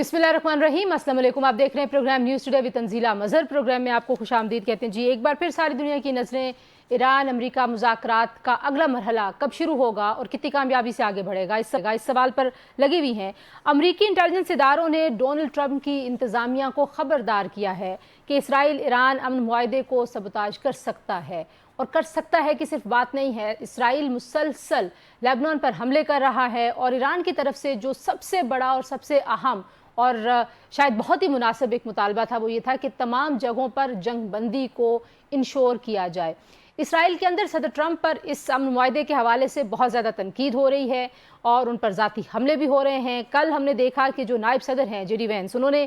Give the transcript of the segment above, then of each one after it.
बिस्मिल्लाहिर्रहमानिर्रहीम, अस्सलाम वालेकुम। आप देख रहे हैं programme news today with Tanzeela Mazhar. Programme में आपको खुशामदीद कहते हैं। जी, एक बार फिर सारी दुनिया की नज़रें ईरान अमेरिका मुज़ाकरात का अगला मरहला कब शुरू होगा और कितनी कामयाबी से आगे बढ़ेगा, इस सवाल पर लगी हुई हैं। अमरीकी इंटेलिजेंस इदारों ने डोनाल्ड ट्रंप की इंतज़ामिया को ख़बरदार किया है कि इसराइल ईरान अमन मुआहदे को सबोताज कर सकता है, और कर सकता है कि सिर्फ बात नहीं है। इसराइल मुसलसल लेबनान पर हमले कर रहा है और ईरान की तरफ से जो सबसे बड़ा और सबसे अहम और शायद बहुत ही मुनासिब एक मुतालबा था, वो ये था कि तमाम जगहों पर जंग बंदी को इंश्योर किया जाए। इसराइल के अंदर सदर ट्रंप पर इस अमन मुआहदे के हवाले से बहुत ज़्यादा तनकीद हो रही है और उन पर ज़ाती हमले भी हो रहे हैं। कल हमने देखा कि जो नायब सदर हैं जेडी वेंस, उन्होंने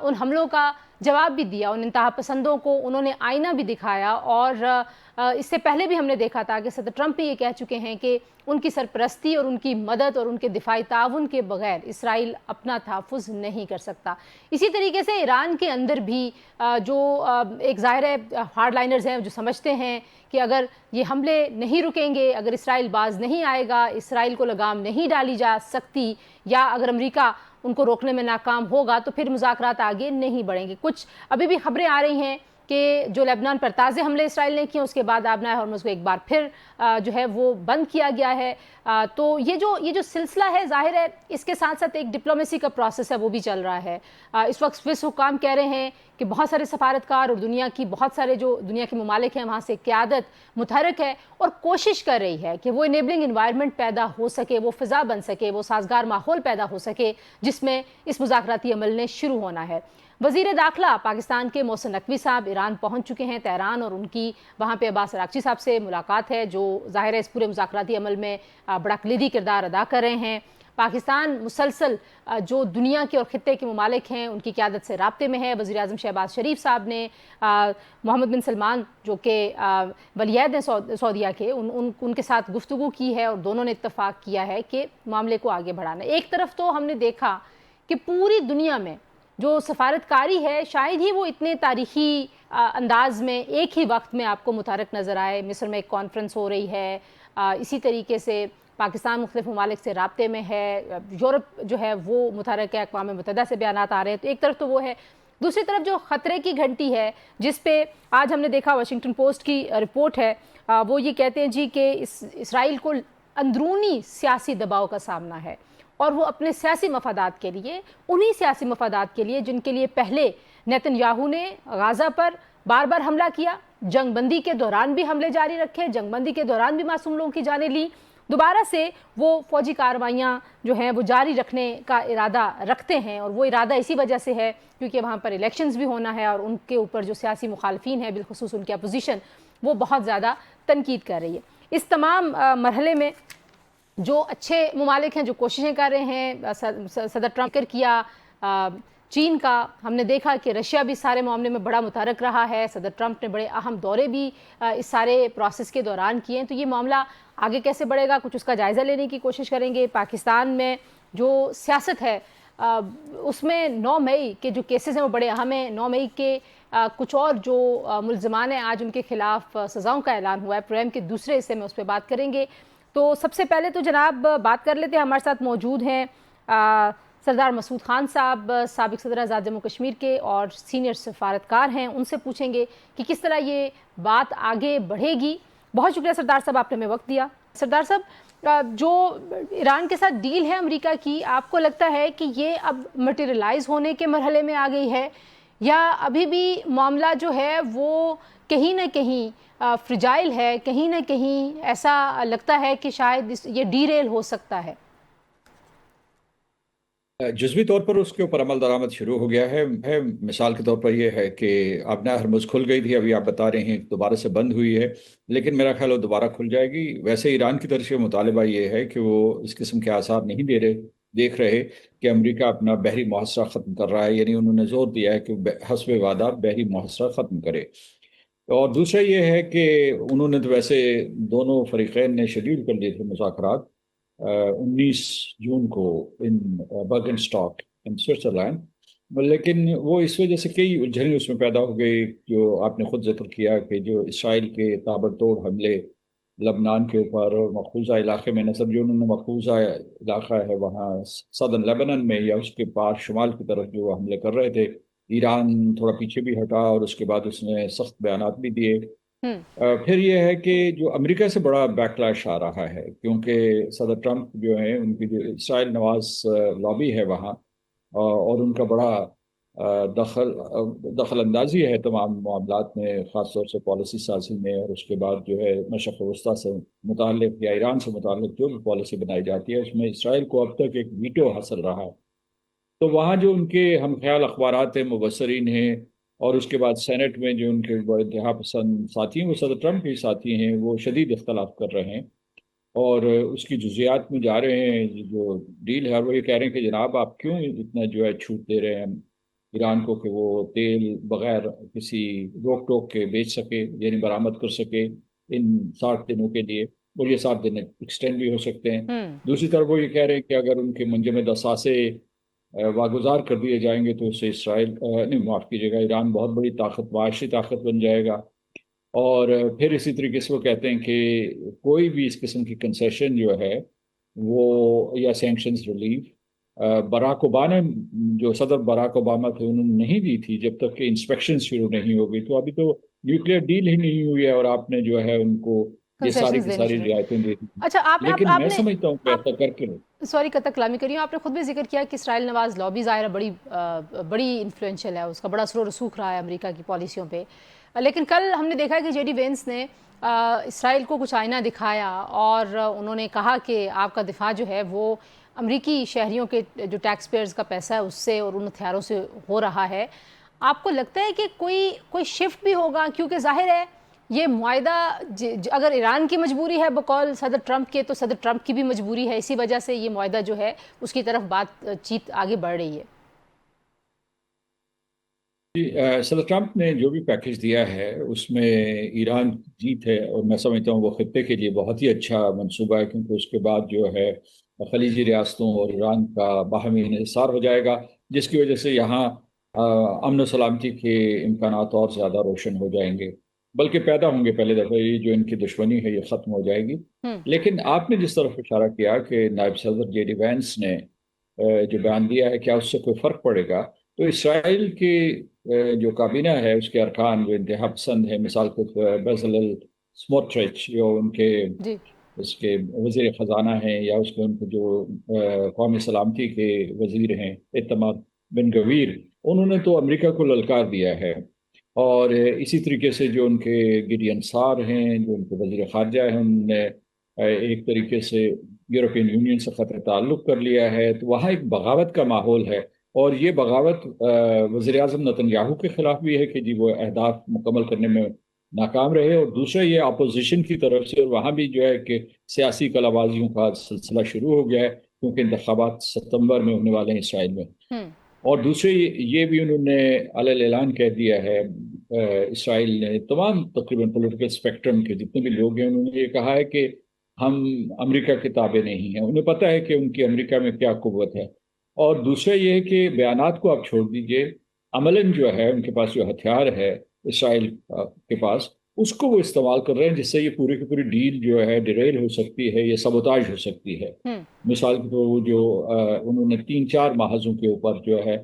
उन हमलों का जवाब भी दिया। उन इंतहा पसंदों को उन्होंने आईना भी दिखाया और इससे पहले भी हमने देखा था कि सदर ट्रंप भी ये कह चुके हैं कि उनकी सरपरस्ती और उनकी मदद और उनके दिफाई ताउन के बगैर इसराइल अपना तहफ़्फ़ुज़ नहीं कर सकता। इसी तरीके से ईरान के अंदर भी जो एक ज़ाहिर है हार्ड लाइनर्स हैं जो समझते हैं कि अगर ये हमले नहीं रुकेंगे, अगर इसराइल बाज नहीं आएगा, इसराइल को लगाम नहीं डाली जा सकती, या अगर अमेरिका उनको रोकने में नाकाम होगा तो फिर मुज़ाकरात आगे नहीं बढ़ेंगे। कुछ अभी भी खबरें आ रही हैं कि जो लेबनान पर ताज़े हमले इसराइल ने किए, उसके बाद आबनाए हॉर्मुज़ को एक बार फिर जो है वो बंद किया गया है। तो ये जो सिलसिला है, ज़ाहिर है इसके साथ साथ एक डिप्लोमेसी का प्रोसेस है वो भी चल रहा है। इस वक्त स्विस हुकाम कह रहे हैं कि बहुत सारे सफारतकार और दुनिया की बहुत सारे जो दुनिया के ममालिक हैं वहाँ से क़यादत मुतहरक है और कोशिश कर रही है कि वो इनेबलिंग इन्वायरमेंट पैदा हो सके, वो फ़िज़ा बन सके, वो साजगार माहौल पैदा हो सके जिसमें इस मुज़ाकराती अमल ने शुरू होना है। वज़ीर दाखिला पाकिस्तान के मोहसिन नकवी साहब ईरान पहुंच चुके हैं, तेहरान, और उनकी वहाँ पे अब्बास अरागची साहब से मुलाकात है जो ज़ाहिर है इस पूरे मुज़ाकराती अमल में बड़ा कलीदी किरदार अदा कर रहे हैं। पाकिस्तान मुसलसल जो दुनिया के और ख़ित्ते के ममालिक हैं उनकी क़यादत से राब्ते में है। वज़ीर आज़म शहबाज शरीफ साहब ने मोहम्मद बिन सलमान जो कि वलीअहद हैं सऊदीया के, उनके साथ गुफ्तगू की है और दोनों ने इत्तफ़ाक़ किया है कि मामले को आगे बढ़ाना। एक तरफ तो हमने देखा कि पूरी दुनिया में जो सफारतकारी है शायद ही वो इतने तारीख़ी अंदाज में एक ही वक्त में आपको मुतहरक नज़र आए। मिस्र में एक कॉन्फ्रेंस हो रही है, इसी तरीके से पाकिस्तान मुख्तलिफ ममालिक से राब्ते में है, यूरोप जो है वो मुतहरक है, अक़वाम मुत्तहिदा से बयानात आ रहे हैं। तो एक तरफ तो वो है, दूसरी तरफ जो ख़तरे की घंटी है जिस पे आज हमने देखा, वाशिंगटन पोस्ट की रिपोर्ट है, वो ये कहते हैं जी कि इसराइल को अंदरूनी सियासी दबाव का सामना है और वो अपने सियासी मफादात के लिए, उन्हीं सियासी मफादात के लिए जिनके लिए पहले नेतन्याहू ने गाज़ा पर बार बार हमला किया, जंगबंदी के दौरान भी हमले जारी रखे, जंगबंदी के दौरान भी मासूम लोगों की जानें ली, दोबारा से वो फ़ौजी कार्रवाइयाँ जो हैं वो जारी रखने का इरादा रखते हैं। और वो इरादा इसी वजह से है क्योंकि वहाँ पर इलेक्शंस भी होना है और उनके ऊपर जो सियासी मुखालफिन है, बिलखुसूस उनकी अपोजिशन, वो बहुत ज़्यादा तनकीद कर रही है। इस तमाम मरहले में जो अच्छे ममालिक हैं जो कोशिशें कर रहे हैं, सदर ट्रंप कर किया, चीन का हमने देखा कि रशिया भी सारे मामले में बड़ा मुतहरक रहा है। सदर ट्रंप ने बड़े अहम दौरे भी इस सारे प्रोसेस के दौरान किए हैं। तो ये मामला आगे कैसे बढ़ेगा, कुछ उसका जायज़ा लेने की कोशिश करेंगे। पाकिस्तान में जो सियासत है उसमें 9 मई के जो केसेस हैं वो बड़े अहम हैं। 9 मई के कुछ और जो मुल्ज़मान हैं आज उनके खिलाफ सज़ाओं का ऐलान हुआ है। प्रोग्राम के दूसरे हिस्से में उस पर बात करेंगे। तो सबसे पहले तो जनाब बात कर लेते हैं, हमारे साथ मौजूद हैं सरदार मसूद खान साहब, साबिक़ सदर आज़ाद जम्मू कश्मीर के और सीनियर सफारतकार हैं। उनसे पूछेंगे कि किस तरह ये बात आगे बढ़ेगी। बहुत शुक्रिया सरदार साहब, आपने हमें वक्त दिया। सरदार साहब, जो ईरान के साथ डील है अमेरिका की, आपको लगता है कि ये अब मटेरियलाइज़ होने के मरहले में आ गई है या अभी भी मामला जो है वो कहीं ना कहीं फ्रिजाइल है, कहीं ना कहीं ऐसा लगता है कि शायद ये डीरेल हो सकता है? जुज़वी तौर पर उसके ऊपर अमल दरामद शुरू हो गया है। मिसाल के तौर पर यह है कि आबना हरमुज़ खुल गई थी, अभी आप बता रहे हैं दोबारा से बंद हुई है, लेकिन मेरा ख्याल वो दोबारा खुल जाएगी। वैसे ईरान की तरफ से मुतालबा ये है कि वो इस किस्म के आसार नहीं देख रहे कि अमेरिका अपना बहरी मुहासरा ख़त्म कर रहा है, यानी उन्होंने जोर दिया है कि हस्ब वादा बहरी मुहासरा ख़त्म करे। और दूसरा ये है कि उन्होंने तो वैसे दोनों फरीक़ैन ने शेड्यूल कर लिए थे मुज़ाकरात 19 जून को इन बर्गनस्टॉक इन स्विट्ज़रलैंड, लेकिन वो इस वजह से कई उलझनें उसमें पैदा हो गई जो आपने खुद जिक्र किया कि जो इसराइल के ताबड़तोड़ हमले लबनान के ऊपर और मकबूजा इलाके में नजर जो उन्होंने मकबूजा इलाका है वहाँ सदर्न लेबनान में या उसके पार शुमाल की तरफ जो हमले कर रहे थे, ईरान थोड़ा पीछे भी हटा और उसके बाद उसने सख्त बयानात भी दिए। हम्म। फिर ये है कि जो अमेरिका से बड़ा बैकलैश आ रहा है, क्योंकि सदर ट्रंप जो है उनकी जो इसराइल नवाज लॉबी है वहाँ, और उनका बड़ा दखल अंदाजी है तमाम मामलात में, ख़ास तौर से पॉलिसी साजी में, और उसके बाद जो है मशरक़ वस्ती से मुताल्लिक़ या ईरान से मुताल्लिक़ जो भी पॉलिसी बनाई जाती है उसमें इसराइल को अब तक एक वीटो हासिल रहा है। तो वहाँ जो उनके हम ख्याल अखबारात हैं, मुबसरीन हैं, और उसके बाद सेनेट में जो उनके बड़े इंतहा पसंद साथी हैं, वो सदर ट्रंप के साथी हैं, वो शदीद इख्तलाफ कर रहे हैं और उसकी जुजियात में जा रहे हैं। जो डील है, और वो ये कह रहे हैं कि जनाब आप क्यों इतना जो है छूट दे रहे हैं ईरान को कि वो तेल बगैर किसी रोक टोक के बेच सके, यानी बरामद कर सके इन 60 दिनों के लिए, और ये 7 दिन एक्सटेंड भी हो सकते हैं। हम्म। दूसरी तरफ वो ये कह रहे हैं कि अगर उनके मंजमद असासे वागुजार कर दिए जाएंगे तो उससे इसराइल नहीं, माफ़ कीजिएगा, ईरान बहुत बड़ी ताकत, माशी ताकत बन जाएगा। और फिर इसी तरीके से वो कहते हैं कि कोई भी इस किस्म की कंसेशन जो है वो, या सैंक्शंस रिलीफ, बराक ओबामा, जो सदर बराक ओबामा थे, उन्होंने नहीं दी थी जब तक कि इंस्पेक्शन शुरू नहीं हो गई। तो अभी तो न्यूक्लियर डील ही नहीं हुई है और आपने जो है उनको ये सारी कंसेशंस की देने सारी शुरू। रियायतें दे दी। अच्छा, लेकिन मैं आपने समझता हूँ कि आप ऐसा करके सॉरी कतक कलामी करी हूँ, आपने खुद भी जिक्र किया कि इसराइल नवाज लॉबी ज़ाहिर बड़ी इन्फ्लुएंशियल है, उसका बड़ा असर और रसूख रहा है अमेरिका की पॉलिसियों पे। लेकिन कल हमने देखा कि जेडी वेंस ने इसराइल को कुछ आईना दिखाया और उन्होंने कहा कि आपका दिफा जो है वो अमरीकी शहरियों के जो टैक्स पेयर्स का पैसा है उससे और उन हथियारों से हो रहा है। आपको लगता है कि कोई कोई शिफ्ट भी होगा, क्योंकि जाहिर है ये मुआहदा अगर ईरान की मजबूरी है बकौल सदर ट्रंप के, तो सदर ट्रंप की भी मजबूरी है, इसी वजह से ये मुआहदा जो है उसकी तरफ बातचीत आगे बढ़ रही है। सदर ट्रंप ने जो भी पैकेज दिया है उसमें ईरान की जीत है, और मैं समझता हूँ वो खत्े के लिए बहुत ही अच्छा मंसूबा है, क्योंकि उसके बाद जो है खलीजी रियासतों और ईरान का बाहमी इंहिसार हो जाएगा, जिसकी वजह से यहाँ अमन और सलामती के इम्कानात और ज़्यादा रोशन हो जाएंगे, बल्कि पैदा होंगे। पहले दफ़ा ये जो इनकी दुश्मनी है ये ख़त्म हो जाएगी। हम्म। लेकिन आपने जिस तरफ इशारा किया कि नायब सदर जेडी वैंस ने जो बयान दिया है, क्या उससे कोई फ़र्क पड़ेगा? तो इसराइल की जो काबीना है उसके अरकान जो इंतहा पसंद है, मिसाल के तौर पर बेज़लेल स्मोट्रिच जो उनके जी। उसके वज़ीर ख़जाना हैं, या उसके उनके जो कौमी सलामती के वज़ीर हैं इत्तमाद बिन गवीर, उन्होंने तो अमेरिका को ललकार दिया है। और इसी तरीके से जो उनके गिडियन सार हैं, जो उनके वज़ीर ख़ारजा हैं, उन्होंने एक तरीके से यूरोपियन यूनियन से ख़त ताल्लुक़ कर लिया है। तो वहाँ एक बगावत का माहौल है, और ये बगावत वज़ीर आज़म नेतन्याहू के ख़िलाफ़ भी है कि जी वो अहदाफ मुकम्मल करने में नाकाम रहे, और दूसरा ये अपोजिशन की तरफ से, और वहाँ भी जो है कि सियासी कलाबाजियों का सिलसिला शुरू हो गया है, क्योंकि इंतखाबात सितंबर में होने वाले हैं इसराइल में। हम्म। और दूसरे ये भी उन्होंने अलल ऐलान कह दिया है, इसराइल ने तमाम तकरीबन पॉलिटिकल स्पेक्ट्रम के जितने भी लोग हैं, उन्होंने ये कहा है कि हम अमेरिका के ताबे नहीं हैं, उन्हें पता है कि उनकी अमेरिका में क्या कुव्वत है। और दूसरा ये है कि बयानात को आप छोड़ दीजिए, अमलन जो है उनके पास जो हथियार है इसराइल के पास, उसको वो इस्तेमाल कर रहे हैं, जिससे ये पूरी की पूरी डील जो है डिरेल हो सकती है, ये सबोताज हो सकती है। हम्म। मिसाल के तौर जो उन्होंने 3-4 महाजों के ऊपर जो है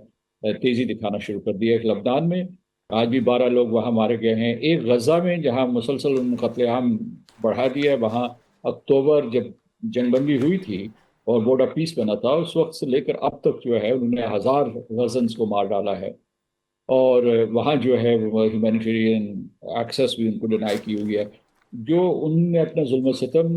तेजी दिखाना शुरू कर दिया। एक लबनान में आज भी 12 लोग वहाँ मारे गए हैं। एक गजा में जहाँ मुसलसल उन्होंने कत्लेआम बढ़ा दिया, वहाँ अक्टूबर जब जंगबंदी हुई थी और बोर्ड ऑफ पीस बना था, उस वक्त से लेकर अब तक जो है उन्होंने 1000 गजन्स को मार डाला है। और वहाँ जो है ह्यूमैनिटेरियन एक्सेस भी उनको डिनाई की हुई है। जो उनने अपना जुल्म सितम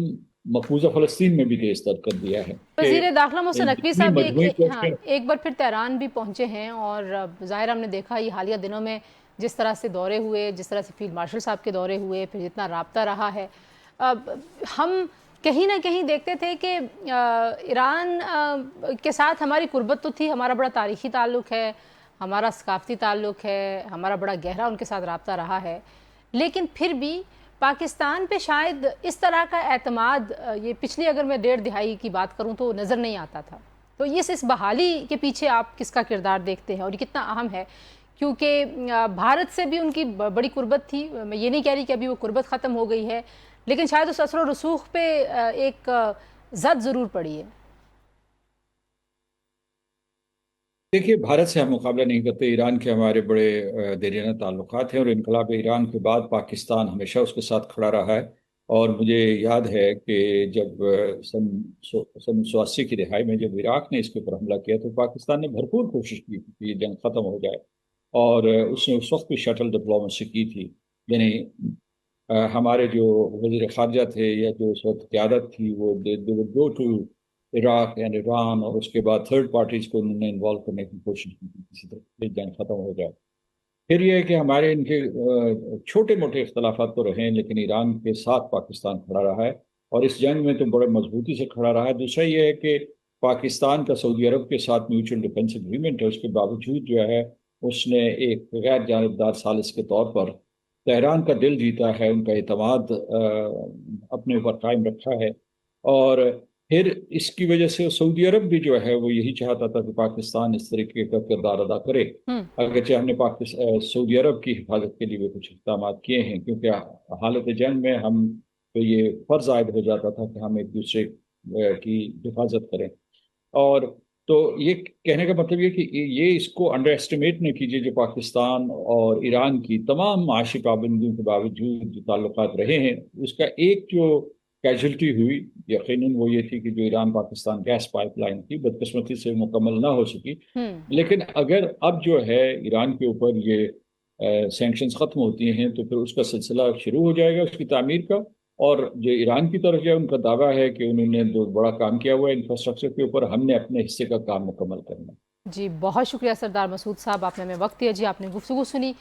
मकबूजा फ़लस्तीन में भी तेज तर कर दिया है वजीर दाखिला कि मोहसिन नकवी जितनी साहब मजमूई हाँ, कोशिशें। एक बार फिर तेहरान भी पहुंचे हैं और ज़ाहिर हमने देखा ये हालिया दिनों में जिस तरह से दौरे हुए, जिस तरह से फील्ड मार्शल साहब के दौरे हुए, फिर जितना राब्ता रहा है, हम कहीं ना कहीं देखते थे कि ईरान के साथ हमारी कुर्बत तो थी, हमारा बड़ा तारीख़ी ताल्लुक़ है, हमारा सकाफ़ती ताल्लुक़ है, हमारा बड़ा गहरा उनके साथ राब्ता रहा है, लेकिन फिर भी पाकिस्तान पे शायद इस तरह का एतमाद ये पिछली अगर मैं 1.5 दिहाई की बात करूं तो नज़र नहीं आता था। तो इस बहाली के पीछे आप किसका किरदार देखते हैं और ये कितना अहम है? क्योंकि भारत से भी उनकी बड़ी कुर्बत थी, मैं ये नहीं कह रही कि अभी वो कुर्बत ख़त्म हो गई है, لیکن شاید اس اثر و رسوخ پہ ایک زد ضرور پڑی ہے۔ देखिए, भारत से हम मुकाबला नहीं करते। ईरान के हमारे बड़े देरीना ताल्लुकात हैं और इनकलाब ईरान के बाद पाकिस्तान हमेशा उसके साथ खड़ा रहा है। और मुझे याद है कि जब सन 88 की दिहाई में जब इराक ने इसके ऊपर हमला किया तो पाकिस्तान ने भरपूर कोशिश की थी कि ये जंग ख़त्म हो जाए, और उसने उस वक्त भी शटल डिप्लोमेसी की थी। यानी हमारे जो वज़ीर ख़ारजा थे या जो उस वक्त क़यादत थी वो they would go to Iraq and Iran, और उसके बाद थर्ड पार्टीज को उन्होंने इन्वॉल्व करने की कोशिश की थी किसी तरह जंग ख़त्म हो जाए। फिर ये है कि हमारे इनके छोटे मोटे इख्तलाफात तो रहे हैं, लेकिन ईरान के साथ पाकिस्तान खड़ा रहा है और इस जंग में तो बड़े मजबूती से खड़ा रहा है। दूसरा ये है कि पाकिस्तान का सऊदी अरब के साथ म्यूचुअल डिफेंस एग्रीमेंट है, उसके बावजूद जो है उसने एक गैर जानबदार सालिस के तौर पर तेहरान का दिल जीता है, उनका एतमाद अपने ऊपर कायम रखा है। और फिर इसकी वजह से सऊदी अरब भी जो है वो यही चाहता था कि पाकिस्तान इस तरीके का किरदार अदा करे। अगरचे हमने सऊदी अरब की हिफाजत के लिए भी कुछ इक़दाम किए हैं, क्योंकि हालत जंग में हम तो ये फ़र्ज़ आयद हो जाता था कि हम एक दूसरे की हिफाजत करें। और तो ये कहने का मतलब ये कि ये इसको अंडर एस्टिमेट न कीजिए, जो पाकिस्तान और ईरान की तमाम माशी पाबंदियों के बावजूद जो ताल्लुकात रहे हैं, उसका एक जो कैजुअल्टी हुई यकीनन वो ये थी कि जो ईरान पाकिस्तान गैस पाइपलाइन थी बदकिस्मती से मुकम्मल ना हो सकी। लेकिन अगर अब जो है ईरान के ऊपर ये सैंक्शंस ख़त्म होती हैं तो फिर उसका सिलसिला शुरू हो जाएगा उसकी तामीर का। और जो ईरान की तरफ है उनका दावा है कि उन्होंने जो बड़ा काम किया हुआ है इंफ्रास्ट्रक्चर के ऊपर, हमने अपने हिस्से का काम मुकम्मल करना है। जी, बहुत शुक्रिया सरदार मसूद साहब, आपने हमें वक्त दिया। जी, आपने गुफ्तगू सुनी।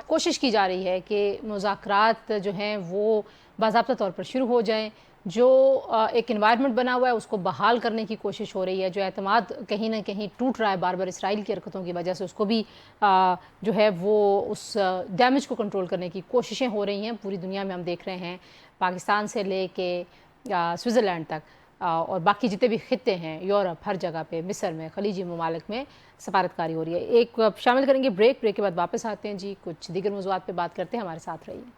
कोशिश की जा रही है कि मुज़ाकरात जो हैं वो बाज़ाब्ता तौर पर शुरू हो जाएं। जो एक इन्वायरमेंट बना हुआ है उसको बहाल करने की कोशिश हो रही है। जो एतमाद कहीं ना कहीं टूट रहा है बार बार इसराइल की हरकतों की वजह से, उसको भी जो है वो उस डैमेज को कंट्रोल करने की कोशिशें हो रही हैं। पूरी दुनिया में हम देख रहे हैं, पाकिस्तान से ले के स्विट्ज़रलैंड तक और बाकी जितने भी खित्ते हैं, यूरोप, हर जगह पे, मिस्र में, खलीजी ममालिक में सफारतकारी हो रही है। एक शामिल करेंगे ब्रेक के बाद वापस आते हैं। जी, कुछ दीगर मौज़ूआत पे बात करते हैं, हमारे साथ रहिए।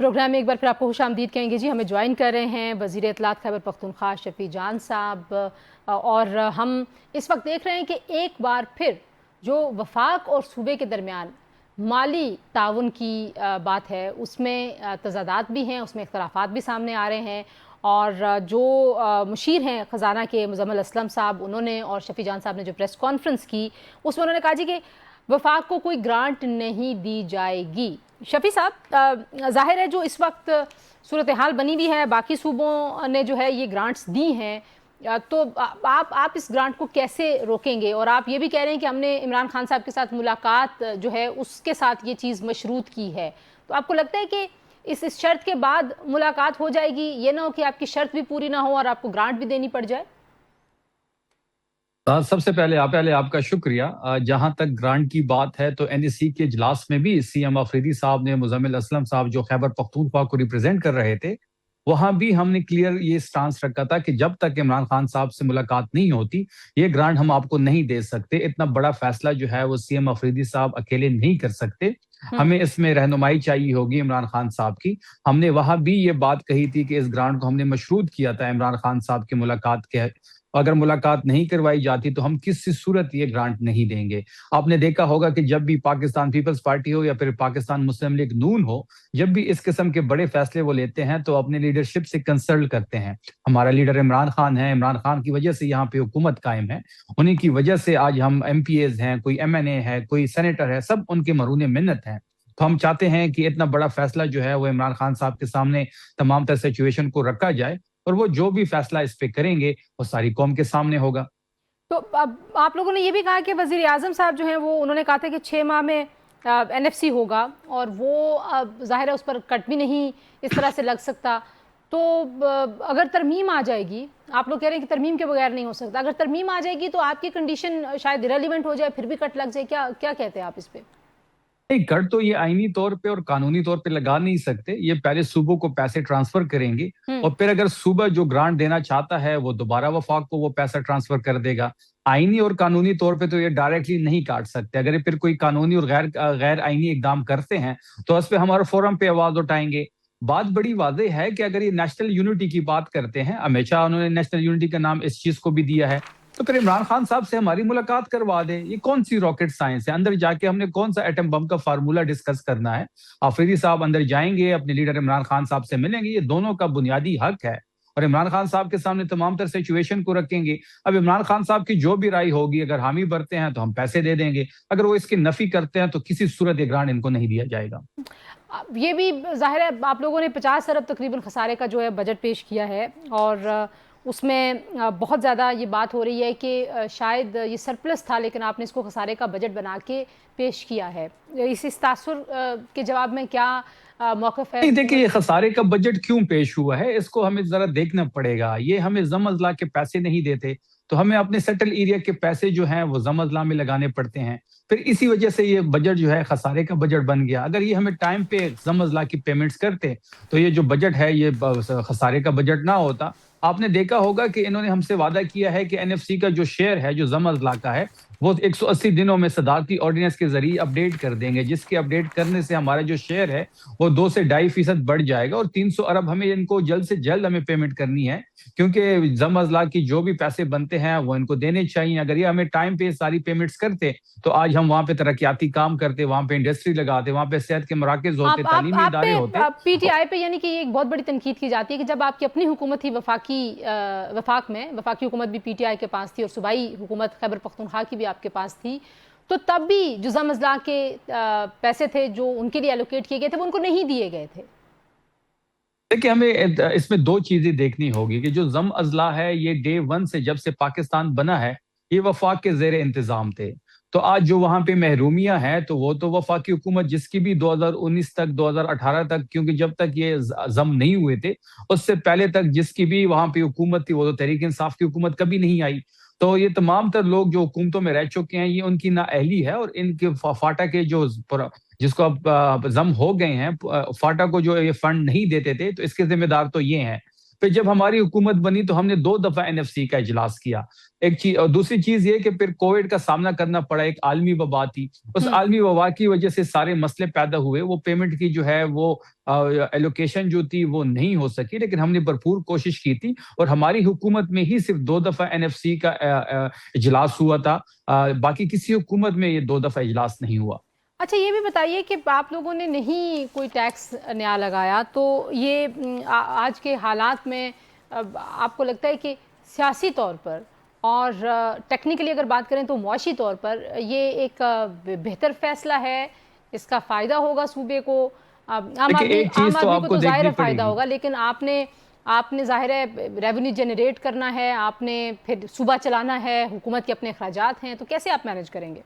प्रोग्राम में एक बार फिर आपको खुशामदीद कहेंगे। जी, हमें ज्वाइन कर रहे हैं वज़ीर इत्तलात खैबर पख्तूनख्वा शफ़ी जान साहब, और हम इस वक्त देख रहे हैं कि एक बार फिर जो वफाक और सूबे के दरमियान माली ताउन की बात है उसमें तज़ादात भी हैं, उसमें इख्तलाफात भी सामने आ रहे हैं। और जो मुशीर हैं ख़जाना के मुज़म्मिल असलम साहब, उन्होंने और शफ़ी जान साहब ने जो प्रेस कॉन्फ्रेंस की उसमें उन्होंने कहा जी कि वफाक को कोई ग्रांट नहीं दी जाएगी। शफ़ी साहब, ज़ाहिर है जो इस वक्त सूरत हाल बनी हुई है, बाकी सूबों ने जो है ये ग्रांट्स दी हैं, तो आप इस ग्रांट को कैसे रोकेंगे? और आप ये भी कह रहे हैं कि हमने इमरान खान साहब के साथ मुलाकात जो है उसके साथ ये चीज़ मशरूत की है, तो आपको लगता है कि इस शर्त के बाद मुलाकात हो जाएगी? ये ना हो कि आपकी शर्त भी पूरी ना हो और आपको ग्रांट भी देनी पड़ जाए? सबसे पहले आपका शुक्रिया। जहां तक ग्रांट की बात है तो एनएससी के इजलास में भी सीएम अफरीदी साहब ने मुजम्मिल असलम साहब जो खैबर पख्तूनख्वा को रिप्रेजेंट कर रहे थे, वहां भी हमने क्लियर ये स्टांस रखा था कि जब तक इमरान खान साहब से मुलाकात नहीं होती ये ग्रांट हम आपको नहीं दे सकते। इतना बड़ा फैसला जो है वो सीएम अफरीदी साहब अकेले नहीं कर सकते, हमें इसमें रहनुमाई चाहिए होगी इमरान खान साहब की। हमने वहां भी ये बात कही थी कि इस ग्रांट को हमने मशरूत किया था इमरान खान साहब की मुलाकात के, अगर मुलाकात नहीं करवाई जाती तो हम किसी सूरत ये ग्रांट नहीं देंगे। आपने देखा होगा कि जब भी पाकिस्तान पीपल्स पार्टी हो या फिर पाकिस्तान मुस्लिम लीग नून हो, जब भी इस किस्म के बड़े फैसले वो लेते हैं तो अपने लीडरशिप से कंसल्ट करते हैं। हमारा लीडर इमरान खान है, इमरान खान की वजह से यहाँ पे हुकूमत कायम है, उन्हीं की वजह से आज हम MPAs हैं, कोई MNA है, कोई सेनेटर है, सब उनके मरून मिन्नत हैं। तो हम चाहते हैं कि इतना बड़ा फैसला जो है वो इमरान खान साहब के सामने तमाम तर सिचुएशन को रखा जाए और वो जो भी फैसला इस पे करेंगे वो सारी कौम के सामने होगा। तो अब आप लोगों ने ये भी कहा कि वज़ीर आज़म साहब जो हैं वो उन्होंने कहा था कि 6 माह में NFC होगा, और वो ज़ाहिर है उस पर कट भी नहीं इस तरह से लग सकता। तो अगर तरमीम आ जाएगी, आप लोग कह रहे हैं कि तरमीम के बगैर नहीं हो सकता, अगर तरमीम आ जाएगी तो आपकी कंडीशन शायद इरेलीवेंट हो जाए, फिर भी कट लग जाए, क्या क्या कहते हैं आप इस पे? नहीं, कर तो ये आईनी तौर पे और कानूनी तौर पे लगा नहीं सकते। ये पहले सूबों को पैसे ट्रांसफर करेंगे और फिर अगर सूबा जो ग्रांट देना चाहता है वो दोबारा वफाक को वो पैसा ट्रांसफर कर देगा। आईनी और कानूनी तौर पे तो ये डायरेक्टली नहीं काट सकते। अगर ये फिर कोई कानूनी और गैर आईनी इकदाम करते हैं तो उस पे हमारे फोरम पे आवाज उठाएंगे। बात बड़ी वाज़ेह है कि अगर ये नेशनल यूनिटी की बात करते हैं, हमेशा उन्होंने नेशनल यूनिटी का नाम इस चीज को भी दिया है, तो फिर इमरान खान साहब से हमारी मुलाकात करवा दे। ये कौन सी रॉकेट साइंस है? अंदर जाके हमने कौन सा एटम बम का फार्मूला डिस्कस करना है? आफरीदी साहब अंदर जाएंगे, अपने लीडर इमरान खान साहब से मिलेंगे, ये दोनों का बुनियादी हक है और इमरान खान साहब के सामने तमाम तर सिचुएशन को रखेंगे। अब इमरान खान साहब की जो भी राय होगी, अगर हामी भरते हैं तो हम पैसे दे देंगे, अगर वो इसकी नफी करते हैं तो किसी सूरत ये ग्रांट इनको नहीं दिया जाएगा। ये भी जाहिर है आप लोगों ने 50 अरब तकरीबन खसारे का जो है बजट पेश किया है और उसमें बहुत ज़्यादा ये बात हो रही है कि शायद ये सरप्लस था लेकिन आपने इसको खसारे का बजट बना के पेश किया है। इस तासुर के जवाब में क्या मौक़िफ़ है? नहीं, देखिए ये खसारे का बजट क्यों पेश हुआ है इसको हमें जरा देखना पड़ेगा। ये हमें जम अजला के पैसे नहीं देते तो हमें अपने सेटल एरिया के पैसे जो हैं वो जम अजला में लगाने पड़ते हैं। फिर इसी वजह से ये बजट जो है खसारे का बजट बन गया। अगर ये हमें टाइम पे जम अजला की पेमेंट्स करते तो ये जो बजट है ये खसारे का बजट ना होता। आपने देखा होगा कि इन्होंने हमसे वादा किया है कि एनएफसी का जो शेयर है जो जम अजला का है वो 180 दिनों में सदारती ऑर्डिनेंस के जरिए अपडेट कर देंगे, जिसके अपडेट करने से हमारा जो शेयर है वो 2 से 2.5% बढ़ जाएगा और 300 अरब हमें इनको जल्द से जल्द हमें पेमेंट करनी है क्योंकि जम अजला की जो भी पैसे बनते हैं वो इनको देने चाहिए। अगर ये हमें टाइम पे सारी पेमेंट्स करते तो आज हम वहाँ पे तरक्याती काम करते, वहाँ पे इंडस्ट्री लगाते, वहाँ पे सेहत के मराकज होते, तालीमी इदारे होते। पीटीआई पे यानी कि ये एक बहुत बड़ी तनकीद की जाती है कि जब आपकी अपनी हुकूमत थी वफाकी हुकूमत भी पीटीआई के पास थी और सूबाई हुकूमत खैबर पख्तूनख्वा की भी आपके पास थी, तो तब भी जो जम अजला के पैसे थे जो उनके लिए एलोकेट किए गए थे वो उनको नहीं दिए गए थे। देखिए हमें इसमें 2 चीजें देखनी होगी कि जो जम अजला है ये डे 1 से जब से पाकिस्तान बना है ये वफाक के जेर इंतजाम थे। तो आज जो वहां पे महरूमियां हैं तो वो तो वफाकी हुकूमत जिसकी भी 2019 तक 2018 तक, क्योंकि जब तक ये जम नहीं हुए थे उससे पहले तक जिसकी भी वहां पे हुकूमत थी वो तो तहरीक इंसाफ की हुकूमत कभी नहीं आई। तो ये तमाम तर लोग जो हुकूमतों में रह चुके हैं ये उनकी नाअहली है और इनके फाटा के जो जिसको अब जम हो गए हैं फाटा को जो ये फंड नहीं देते थे तो इसके जिम्मेदार तो ये हैं। फिर जब हमारी हुकूमत बनी तो हमने 2 दफा एनएफसी का इजलास किया। एक चीज और दूसरी चीज ये कि फिर कोविड का सामना करना पड़ा, एक आलमी वबा थी, उस आलमी वबा की वजह से सारे मसले पैदा हुए। वो पेमेंट की जो है वो एलोकेशन जो थी वो नहीं हो सकी, लेकिन हमने भरपूर कोशिश की थी और हमारी हुकूमत में ही सिर्फ 2 दफा एनएफसी का इजलास हुआ था। बाकी किसी हुकूमत में ये 2 दफा इजलास नहीं हुआ। अच्छा ये भी बताइए कि आप लोगों ने नहीं कोई टैक्स नया लगाया तो ये आज के हालात में आपको लगता है कि सियासी तौर पर और टेक्निकली अगर बात करें तो मुआशी तौर पर ये एक बेहतर फैसला है, इसका फ़ायदा होगा सूबे को? आम आदमी को तो ज़ाहिर है फ़ायदा होगा, लेकिन आपने ज़ाहिर है रेवेन्यू जनरेट करना है, आपने फिर सूबा चलाना है, हुकूमत के अपने अखराजात हैं, तो कैसे आप मैनेज करेंगे?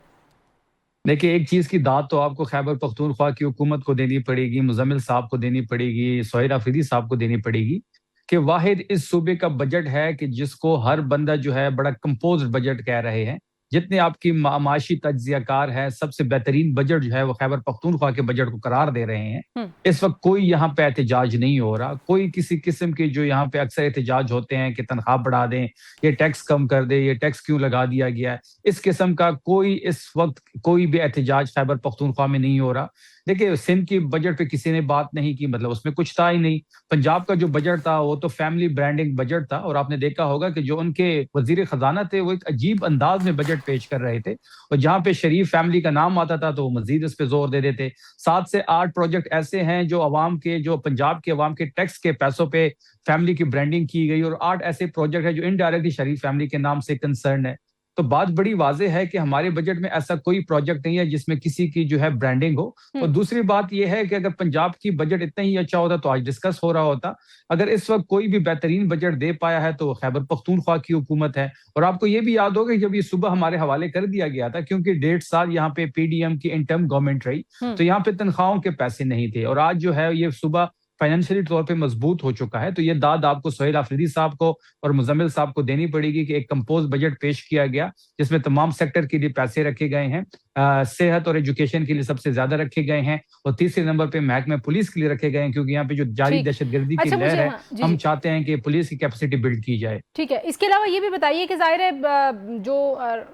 देखिए एक चीज की दाद तो आपको खैबर पख्तूनख्वा की हुकूमत को देनी पड़ेगी, मुजम्मिल साहब को देनी पड़ेगी, सोहेल अफरीदी साहब को देनी पड़ेगी कि वाहिद इस सूबे का बजट है कि जिसको हर बंदा जो है बड़ा कंपोज्ड बजट कह रहे हैं। जितने आपकी माशी तज्जियाकार है सबसे बेहतरीन बजट जो है वो खैबर पख्तूनख्वा के बजट को करार दे रहे हैं। इस वक्त कोई यहाँ पे एहतजाज नहीं हो रहा, कोई किसी किस्म के जो यहाँ पे अक्सर एहतजाज होते हैं कि तनख्वाह बढ़ा दें, ये टैक्स कम कर दे, ये टैक्स क्यों लगा दिया गया है, इस किस्म का कोई इस वक्त कोई भी एहतजाज खैबर पख्तूनख्वा में नहीं हो रहा। देखिए सिंध की बजट पे किसी ने बात नहीं की, मतलब उसमें कुछ था ही नहीं। पंजाब का जो बजट था वो तो फैमिली ब्रांडिंग बजट था और आपने देखा होगा कि जो उनके वजीर खजाना थे वो एक अजीब अंदाज में बजट पेश कर रहे थे और जहां पे शरीफ फैमिली का नाम आता था तो वो मजीद इस पे जोर दे देते। 7 से 8 प्रोजेक्ट ऐसे हैं जो अवाम के जो पंजाब के अवाम के टैक्स के पैसों पे फैमिली की ब्रांडिंग की गई और 8 ऐसे प्रोजेक्ट है जो इनडायरेक्टली शरीफ फैमिली के नाम से कंसर्न है। तो बात बड़ी वाज़ेह है कि हमारे बजट में ऐसा कोई प्रोजेक्ट नहीं है जिसमें किसी की जो है ब्रांडिंग हो। और दूसरी बात यह है कि अगर पंजाब की बजट इतना ही अच्छा होता तो आज डिस्कस हो रहा होता। अगर इस वक्त कोई भी बेहतरीन बजट दे पाया है तो खैबर पख्तूनख्वा की हुकूमत है। और आपको ये भी याद होगा जब ये सुबह हमारे हवाले कर दिया गया था क्योंकि 1.5 साल यहाँ पे पीडीएम की इंटर्म गवर्नमेंट रही तो यहाँ पे तनख्वाहों के पैसे नहीं थे और आज जो है ये सुबह फाइनेंशियली तौर पे मजबूत हो चुका है। तो ये दाद आपको सोहेल आफरीदी साहब को और मुजम्मिल साहब को देनी पड़ेगी कि एक कंपोज बजट पेश किया गया जिसमें तमाम सेक्टर के लिए पैसे रखे गए हैं, सेहत और एजुकेशन के लिए सबसे ज्यादा रखे गए हैं, और तीसरे नंबर पे महकमे पुलिस के लिए रखे गए हैं, क्योंकि यहाँ पे जो जारी ठीक। दहशतगर्दी की अच्छा, लहर मुझे है, हाँ, जी हम जी चाहते हैं कि पुलिस की कैपेसिटी बिल्ड की जाए। ठीक है। इसके अलावा ये भी बताइए कि ज़ाहिर है जो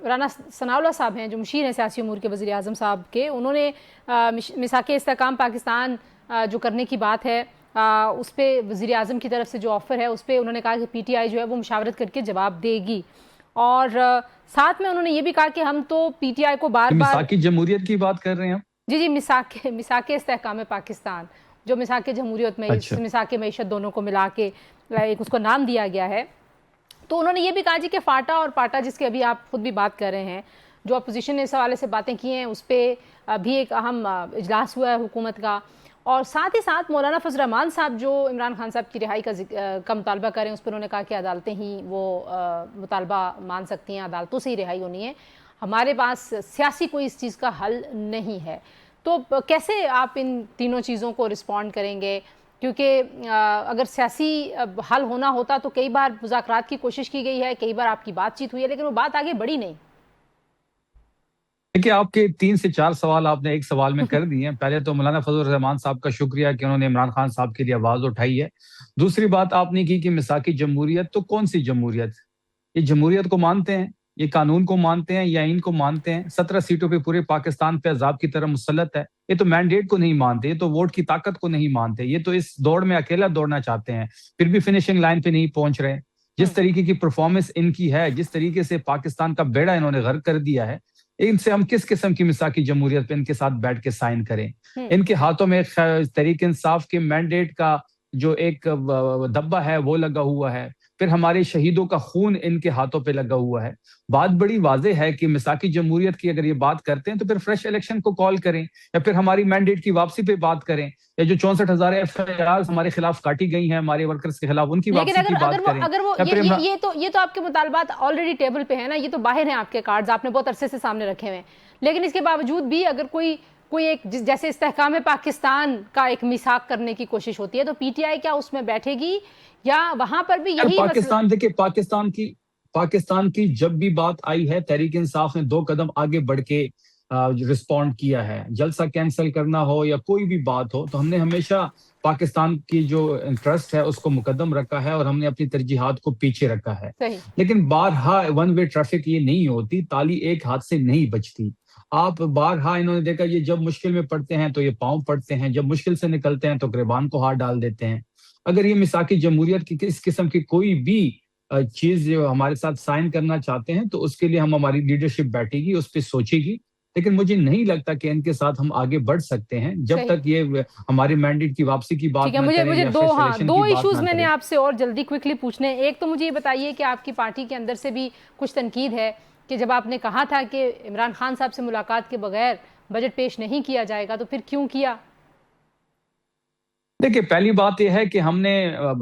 राना सनाउल्लाह साहब हैं, जो मुशीर हैं सियासी उमूर के वज़ीर आज़म साहब के, उन्होंने मिसाक इस्तेहकाम पाकिस्तान जो करने की बात है उस पर वज़ीर आज़म की तरफ से जो ऑफ़र है उस पर उन्होंने कहा कि PTI जो है वो मुशावरत करके जवाब देगी, और साथ में उन्होंने ये भी कहा कि हम तो PTI को बार बार मिसाक की जमहूरियत की बात कर रहे हैं हम। जी जी मिसाक इस्तेहकाम पाकिस्तान, जो मिसाक जमहूरियत में अच्छा। मिसाक मईशत दोनों को मिला के एक उसको नाम दिया गया है। तो उन्होंने ये भी कहा जी कि फाटा और पाटा, जिसके अभी आप खुद भी बात कर रहे हैं, जो अपोजिशन ने इस हवाले से बातें की हैं, उस पर भी एक अहम इजलास हुआ है हुकूमत का, और साथ ही साथ मौलाना फजल रहमान साहब जो इमरान खान साहब की रिहाई का मुतालबा करें, उस पर उन्होंने कहा कि अदालतें ही वो मुतालबा मान सकती हैं, अदालतों से ही रिहाई होनी है, हमारे पास सियासी कोई इस चीज़ का हल नहीं है। तो कैसे आप इन तीनों चीज़ों को रिस्पॉन्ड करेंगे? क्योंकि अगर सियासी हल होना होता तो कई बार मुज़ाकरात की कोशिश की गई है, कई बार आपकी बातचीत हुई है, लेकिन वो बात आगे बढ़ी नहीं। देखिए, आपके 3 से 4 सवाल आपने एक सवाल में कर दिए हैं। पहले तो मौलाना फजल रहमान साहब का शुक्रिया कि उन्होंने इमरान खान साहब के लिए आवाज उठाई है। दूसरी बात आपने की कि मिसाकी जमहूरियत, तो कौन सी जमहूरियत? ये जमहूरियत को मानते हैं, ये कानून को मानते हैं या इनको मानते हैं? 17 सीटों पे पूरे पाकिस्तान पे अजाब की तरह मुसल्लत है। ये तो मैंडेट को नहीं मानते, ये तो वोट की ताकत को नहीं मानते, ये तो इस दौड़ में अकेला दौड़ना चाहते हैं, फिर भी फिनिशिंग लाइन पे नहीं पहुंच रहे। जिस तरीके की परफॉर्मेंस इनकी है, जिस तरीके से पाकिस्तान का बेड़ा इन्होंने गर्क कर दिया है, इनसे हम किस किस्म की मिसाकी जमहूरियत पे इनके साथ बैठ के साइन करें? इनके हाथों में तहरीक इंसाफ के मैंडेट का जो एक दब्बा है वो लगा हुआ है, फिर हमारे शहीदों का खून इनके हाथों पे लगा हुआ है। बात बड़ी वाज़ेह है कि मिसाकी जमहूरियत की अगर ये बात करते हैं तो फिर फ्रेश इलेक्शन को कॉल करें, या फिर हमारी मैंडेट की वापसी पे बात करें, या जो 64,000 FIR हमारे खिलाफ काटी गई हैं हमारे वर्कर्स के खिलाफ, उनकी लेकिन वापसी की बात करें। अगर वो या फिर ये तो आपके मुतालबात ऑलरेडी टेबल पे है ना, ये तो बाहर हैं आपके कार्ड्स, आपने बहुत अरसे से सामने रखे हुए हैं, लेकिन इसके बावजूद भी अगर कोई एक जैसे इस्तेहकाम पाकिस्तान का एक मिसाक करने की कोशिश होती है, तो PTI क्या उसमें बैठेगी, या वहां पर भी यही पाकिस्तान? देखिए, पाकिस्तान की जब भी बात आई है, तहरीक इंसाफ ने 2 कदम आगे बढ़ के रिस्पॉन्ड किया है। जलसा कैंसिल करना हो या कोई भी बात हो, तो हमने हमेशा पाकिस्तान की जो इंटरेस्ट है उसको मुकद्दम रखा है और हमने अपनी तरजीहात को पीछे रखा है। लेकिन बारहा वन वे ट्रैफिक ये नहीं होती, ताली एक हाथ से नहीं बचती। आप बारहा इन्होंने देखा, ये जब मुश्किल में पड़ते हैं तो ये पांव पड़ते हैं, जब मुश्किल से निकलते हैं तो गिरबान को हाथ डाल देते हैं। अगर ये मिसाकी जमहूरियत की इस किस्म की कोई भी चीज जो हमारे साथ साइन करना चाहते हैं, तो उसके लिए हम हमारी लीडरशिप बैठेगी, उस पर सोचेगी, लेकिन मुझे नहीं लगता कि इनके साथ हम आगे बढ़ सकते हैं जब तक ये हमारे मैंडेट की वापसी की बात ना करें। मुझे दो इश्यूज मैंने आपसे और जल्दी क्विकली पूछने हैं। एक तो मुझे ये बताइए कि आपकी पार्टी के अंदर से भी कुछ तनकीद है कि जब आपने कहा था कि इमरान खान साहब से मुलाकात के बगैर बजट पेश नहीं किया जाएगा, तो फिर क्यों किया? देखिए, पहली बात यह है कि हमने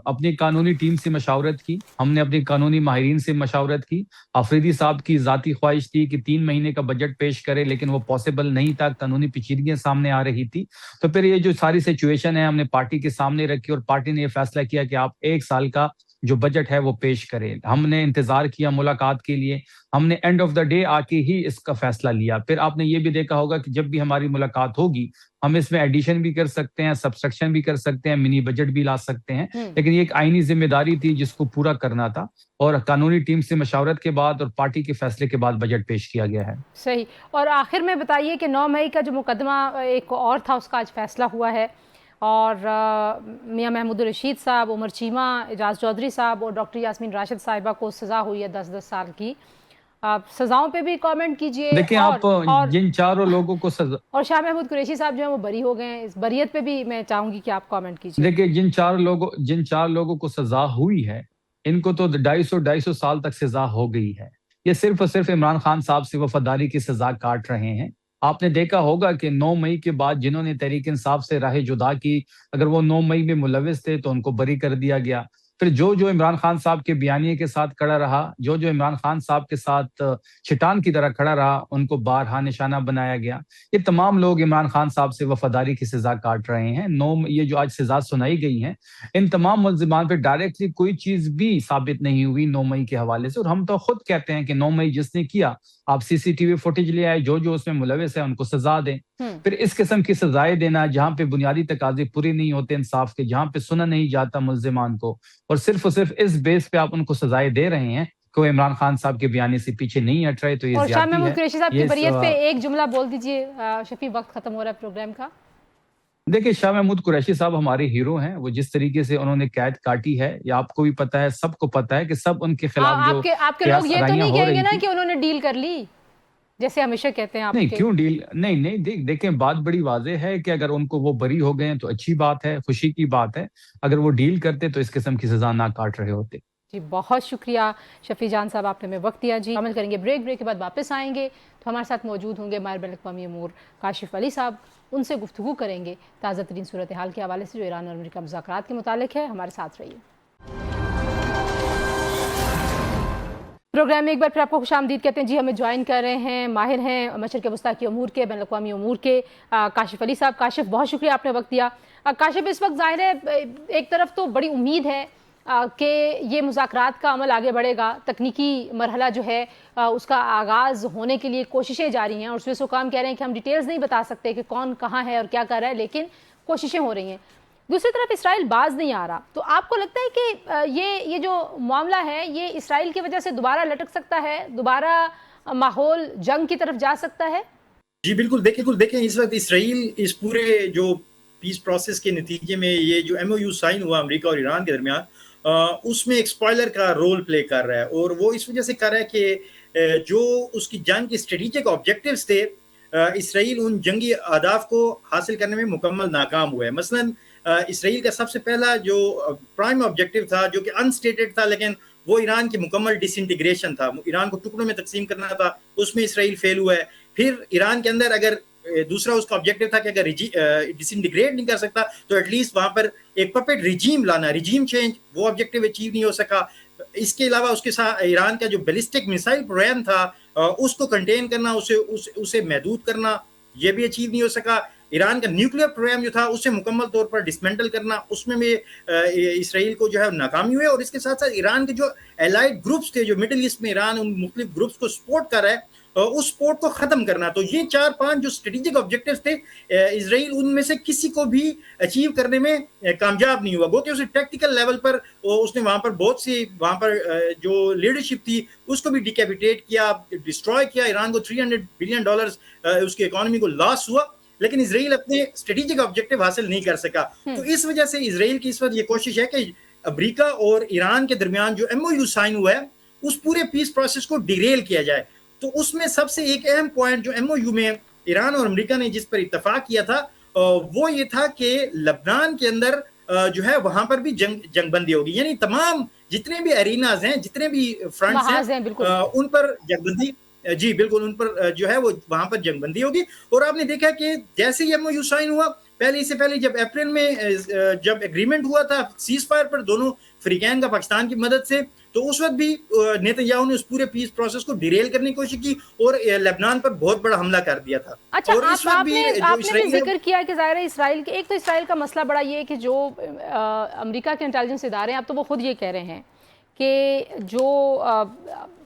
अपनी कानूनी टीम से मशावरत की, हमने अपनी कानूनी माहिरीन से मशावरत की। आफरीदी साहब की ज़ाती ख्वाहिश थी कि 3 महीने का बजट पेश करे, लेकिन वो पॉसिबल नहीं था, कानूनी पेचीदगियां सामने आ रही थी। तो फिर ये जो सारी सिचुएशन है हमने पार्टी के सामने रखी और पार्टी ने ये फैसला किया कि आप 1 साल का जो बजट है वो पेश करें। हमने इंतजार किया मुलाकात के लिए, हमने एंड ऑफ द डे आके ही इसका फैसला लिया। फिर आपने ये भी देखा होगा कि जब भी हमारी मुलाकात होगी, हम इसमें एडिशन भी कर सकते हैं, सब्सट्रैक्शन भी कर सकते हैं, मिनी बजट भी ला सकते हैं, लेकिन ये एक आईनी जिम्मेदारी थी जिसको पूरा करना था, और कानूनी टीम से मशावरत के बाद और पार्टी के फैसले के बाद बजट पेश किया गया है। सही। और आखिर में बताइए कि 9 मई का जो मुकदमा एक और था, उसका आज फैसला हुआ है, और मियां महमूद रशीद साहब, उमर चीमा, एजाज चौधरी साहब और डॉक्टर यास्मीन राशिद साहिबा को सज़ा हुई है 10-10 साल की। आप सजाओं पे भी कमेंट कीजिए। देखिए, आप जिन चारों लोगों को सजा, और शाह महमूद कुरैशी साहब जो है वो बरी हो गए हैं, इस बरियत पे भी मैं चाहूंगी कि आप कमेंट कीजिए। देखिए, जिन चार लोगों को सजा हुई है, इनको तो 250 साल तक सजा हो गई है। ये सिर्फ और सिर्फ इमरान खान साहब से वफादारी की सजा काट रहे हैं। आपने देखा होगा कि 9 मई के बाद जिन्होंने तहरीक इंसाफ से राह जुदा की, अगर वो 9 मई में मुलविस थे तो उनको बरी कर दिया गया। फिर जो जो इमरान खान साहब के बयानिए के साथ खड़ा रहा, जो जो इमरान खान साहब के साथ चट्टान की तरह खड़ा रहा, उनको बारहा निशाना बनाया गया। ये तमाम लोग इमरान खान साहब से वफादारी की सजा काट रहे हैं। ये जो आज सजा सुनाई गई है, इन तमाम मुल्जिमान पे डायरेक्टली कोई चीज भी साबित नहीं हुई 9 मई के हवाले से। और हम तो खुद कहते हैं कि 9 मई जिसने किया, आप सीसीटीवी फुटेज ले आए, जो जो उसमें मुलविस है उनको सजा दें। फिर इस किस्म की सजाएं देना जहां पे बुनियादी तकाजे पूरे नहीं होते इंसाफ के, जहां पे सुना नहीं जाता मुल्जिमान को, और सिर्फ इस बेस पे आप उनको सजाएं दे रहे हैं कि वो इमरान खान साहब के बयानी से पीछे नहीं हट रहे, तो ये और शाह ज्यादती महमूद है। कुरैशी साहब की ये बरियत पे एक जुमला बोल दीजिए शफी, वक्त खत्म हो रहा है प्रोग्राम का। देखिए, शाह महमूद कुरैशी साहब हमारे हीरो हैं। वो जिस तरीके से उन्होंने कैद काटी है, ये आपको भी पता है, सबको पता है कि सब उनके खिलाफ जो आपके कयास लोग ये तो आराइयां नहीं हो कहेंगे रही ना थी। कि उन्होंने डील कर ली, जैसे हमेशा कहते हैं नहीं, आपके। क्यों डील? नहीं नहीं, देखें, बात बड़ी वाज़ेह है कि अगर उनको वो बरी हो गए हैं तो अच्छी बात है, खुशी की बात है। अगर वो डील करते तो इस किस्म की सजा ना काट रहे होते। जी बहुत शुक्रिया शफी जान साहब, आपने हमें वक्त दिया। जी अमल करेंगे, ब्रेक के बाद वापस आएंगे तो हमारे साथ मौजूद होंगे माहिर बैनुल-अक़वामी अमूर काशिफ अली साहब। उनसे गुफ्तगू करेंगे ताज़ा तरीन सूरत हाल के हवाले से जो ईरान और अमेरिका मुज़ाकरात के मुतालिक है। हमारे साथ रहिए। प्रोग्राम में एक बार फिर आपको खुशामदीद कहते हैं। जी हमें ज्वाइन कर रहे हैं, माहिर हैं मशरिक़ वस्ता की अमूर के, बैनुल-अक़वामी अमूर के काशिफ अली साहब। काशिफ, बहुत शुक्रिया, आपने वक्त दिया। काशिफ, इस वक्त ज़ाहिर है एक तरफ तो बड़ी उम्मीद है कि ये मुज़ाकरात का अमल आगे बढ़ेगा, तकनीकी मरहला जो है उसका आगाज़ होने के लिए कोशिशें जारी हैं, और स्विस हुकाम कह रहे हैं कि हम डिटेल्स नहीं बता सकते कि कौन कहाँ है और क्या कर रहा है, लेकिन कोशिशें हो रही हैं। दूसरी तरफ इसराइल बाज नहीं आ रहा, तो आपको लगता है कि ये जो मामला है ये इसराइल की वजह से दोबारा लटक सकता है, दोबारा माहौल जंग की तरफ जा सकता है? जी बिल्कुल, देखें इस वक्त इसराइल इस पूरे जो पीस प्रोसेस के नतीजे में ये जो MOU साइन हुआ अमेरिका और ईरान के दरमियान, उसमें एक स्पॉइलर का रोल प्ले कर रहा है, और वो इस वजह से कर रहा है कि जो उसकी जंग के स्ट्रेटेजिक ऑब्जेक्टिव्स थे, इसराइल उन जंगी अहदाफ को हासिल करने में मुकम्मल नाकाम हुआ है। मसलन इसराइल का सबसे पहला जो प्राइम ऑब्जेक्टिव था, जो कि अनस्टेटेड था, लेकिन वो ईरान की मुकम्मल डिसइंटीग्रेशन था, ईरान को टुकड़ों में तकसीम करना था, उसमें इसराइल फेल हुआ है। फिर ईरान के अंदर अगर दूसरा उसका ऑब्जेक्टिव था कि अगर डिसइंटीग्रेट नहीं कर सकता तो एटलीस्ट वहां पर एक पपेट रिजीम लाना, रिजीम चेंज, वो ऑब्जेक्टिव अचीव नहीं हो सका। इसके अलावा उसके साथ ईरान का जो बैलिस्टिक मिसाइल प्रोग्राम था, उसको कंटेन करना, उसे महदूद करना, ये भी अचीव नहीं हो सका। ईरान का न्यूक्लियर प्रोग्राम जो था उसे मुकम्मल तौर पर डिसमेंटल करना, उसमें भी इसराइल को जो है नाकामी हुई। और इसके साथ साथ ईरान के जो एलाइड ग्रुप्स थे, जो मिडिल ईस्ट में ईरान उन मुख्तलिफ ग्रुप्स को सपोर्ट कर रहा है, उस सपोर्ट को खत्म करना। तो ये 4-5 जो स्ट्रेटेजिक ऑब्जेक्टिव्स थे, इसराइल उनमें से किसी को भी अचीव करने में कामयाब नहीं हुआ। गो कि उसे टैक्टिकल लेवल पर उसने वहां पर बहुत सी जो लीडरशिप थी उसको भी डिकैपिटेट किया, डिस्ट्रॉय किया। ईरान को $300 बिलियन उसकी इकोनॉमी को लॉस हुआ, लेकिन इसराइल अपने स्ट्रेटेजिक ऑब्जेक्टिव हासिल नहीं कर सका। तो इस वजह से इसराइल की इस वक्त ये कोशिश है कि अमेरिका और ईरान के दरमियान जो MOU साइन हुआ है उस पूरे पीस प्रोसेस को डिरेल किया जाए। तो उसमें सबसे एक अहम पॉइंट जो MOU में ईरान और अमेरिका ने जिस पर इत्तेफाक किया था, वो ये था कि लबनान के अंदर जो है वहां पर भी जंगबंदी होगी, यानी तमाम जितने भी एरिनाज हैं, जितने भी फ्रंट्स हैं, उन पर जंगबंदी, जी बिल्कुल, उन पर जो है वो वहां पर जंगबंदी होगी। और आपने देखा कि जैसे ही MOU साइन हुआ, इससे पहले जब अप्रैल में जब एग्रीमेंट हुआ था सीज फायर पर दोनों फ्रीकैन का पाकिस्तान की मदद से, तो उस वक्त भी नेतन्याहू ने उस पूरे पीस प्रोसेस को डिरेल करने की कोशिश की और लेबनान पर बहुत बड़ा हमला कर दिया था। अच्छा, और इस वक्त आपने भी जिक्र किया कि ज़ाहिर है इसराइल के, एक तो इसराइल का मसला बड़ा ये है कि जो अमेरिका के इंटेलिजेंस इदारे हैं, अब तो वो खुद ये कह रहे हैं कि जो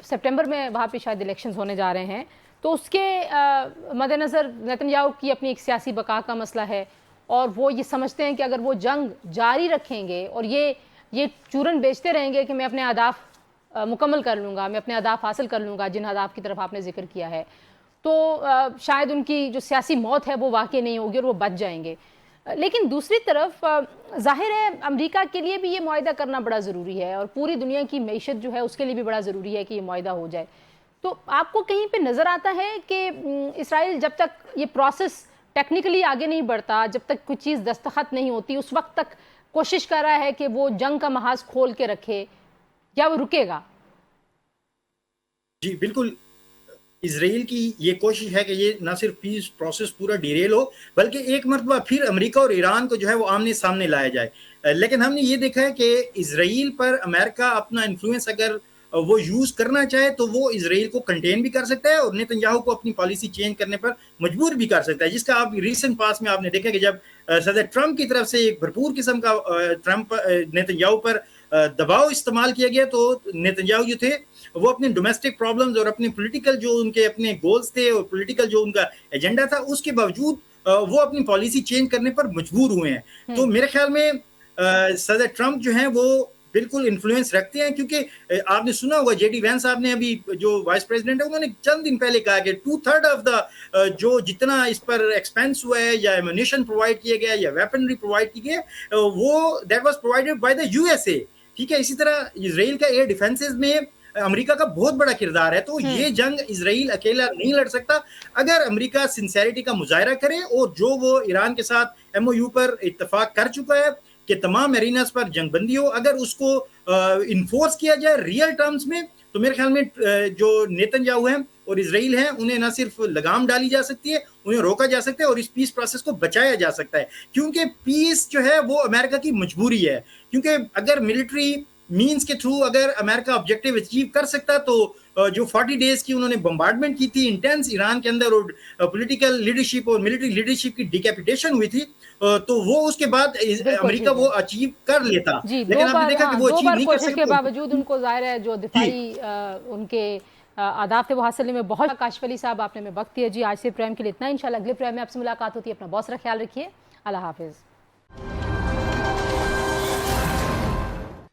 सितंबर में वहाँ पे शायद इलेक्शंस होने जा रहे हैं, तो उसके मद्देनज़र नेतन्याहू की अपनी एक सियासी बका का मसला है, और वो ये समझते हैं कि अगर वो जंग जारी रखेंगे और ये चूरन बेचते रहेंगे कि मैं अपने अहदाफ मुकम्मल कर लूँगा, मैं अपने अहदाफ हासिल कर लूँगा जिन अहदाफ की तरफ आपने जिक्र किया है, तो शायद उनकी जो सियासी मौत है वो वाकई नहीं होगी और वो बच जाएंगे। लेकिन दूसरी तरफ जाहिर है अमेरिका के लिए भी ये मुआहिदा करना बड़ा ज़रूरी है, और पूरी दुनिया की मईशत जो है उसके लिए भी बड़ा ज़रूरी है कि ये मुआहिदा हो जाए। तो आपको कहीं पे नज़र आता है कि इसराइल जब तक ये प्रोसेस टेक्निकली आगे नहीं बढ़ता, जब तक कोई चीज़ दस्तखत नहीं होती, उस वक्त तक कोशिश कर रहा है कि वो जंग का महाज खोल के रखे, या वो रुकेगा? जी बिल्कुल, इसराइल की ये कोशिश है कि ये ना सिर्फ पीस प्रोसेस पूरा डिरेल हो, बल्कि एक मरतबा फिर अमेरिका और ईरान को जो है वो आमने सामने लाया जाए। लेकिन हमने ये देखा है कि इसराइल पर अमेरिका अपना इन्फ्लुएंस अगर वो यूज करना चाहे तो वो इसराइल को कंटेन भी कर सकता है और नेतन्याहू को अपनी पॉलिसी चेंज करने पर मजबूर भी कर सकता है, जिसका आप रिसेंट पास में आपने देखा कि जब सदर ट्रंप की तरफ से एक भरपूर किस्म का ट्रंप नेतन्याहू पर दबाव इस्तेमाल किया गया, तो नेतन्याहू जो थे वो अपने डोमेस्टिक प्रॉब्लम्स और अपने पॉलिटिकल जो उनके अपने गोल्स थे और पॉलिटिकल जो उनका एजेंडा था, उसके बावजूद वो अपनी पॉलिसी चेंज करने पर मजबूर हुए हैं। तो मेरे ख्याल में सदर ट्रंप जो हैं वो बिल्कुल इन्फ्लुएंस रखते हैं, क्योंकि आपने सुना होगा जेडी वैंस साहब ने अभी जो वाइस प्रेसिडेंट है उन्होंने चंद दिन पहले कहा कि 2/3 ऑफ द जो जितना इस पर एक्सपेंस हुआ है या एम्यूनिशन प्रोवाइड किया गया या वेपनरी प्रोवाइड की गई वो that was provided by the USA. ठीक है, इसी तरह इजराइल का एयर डिफेंसेस में अमेरिका का बहुत बड़ा किरदार है। तो ये जंग इजराइल अकेला नहीं लड़ सकता। अगर अमेरिका सिंसेरिटी का मुजाहरा करे और जो वो ईरान के साथ एमओयू पर इत्तेफाक कर चुका है कि तमाम एरिनास पर जंगबंदी हो, अगर उसको इन्फोर्स किया जाए रियल टर्म्स में, तो मेरे ख्याल में जो नेतन्याहू हैं और इजराइल हैं उन्हें ना सिर्फ लगाम डाली जा सकती है, उन्हें रोका जा सकता है और इस पीस प्रोसेस को बचाया जा सकता है, क्योंकि पीस जो है वो अमेरिका की मजबूरी है। क्योंकि अगर मिलिट्री मींस के थ्रू अगर अमेरिका ऑब्जेक्टिव अचीव कर सकता तो जो 40 डेज की उन्होंने बम्बार्डमेंट की थी इंटेंस ईरान के अंदर और पॉलिटिकल लीडरशिप और मिलिट्री लीडरशिप की डिकैपिटेशन हुई थी, तो वो उसके बाद अमेरिका वो अचीव कर लेता। जी, लेकिन आपने देखा कि वो अचीव नहीं कर कोशिश के सकते। बावजूद उनको जाहिर है जो दिफाई उनके आदाब थे वो हासिल करने में बहुत। काशिफ अली साहब आपने हमें वक्त दिया जी। आज से प्रोग्राम के लिए इतना, इंशाल्लाह अगले प्रोग्राम में आपसे मुलाकात होती है। अपना बहुत सारा ख्याल रखिए। अल्लाह हाफिज।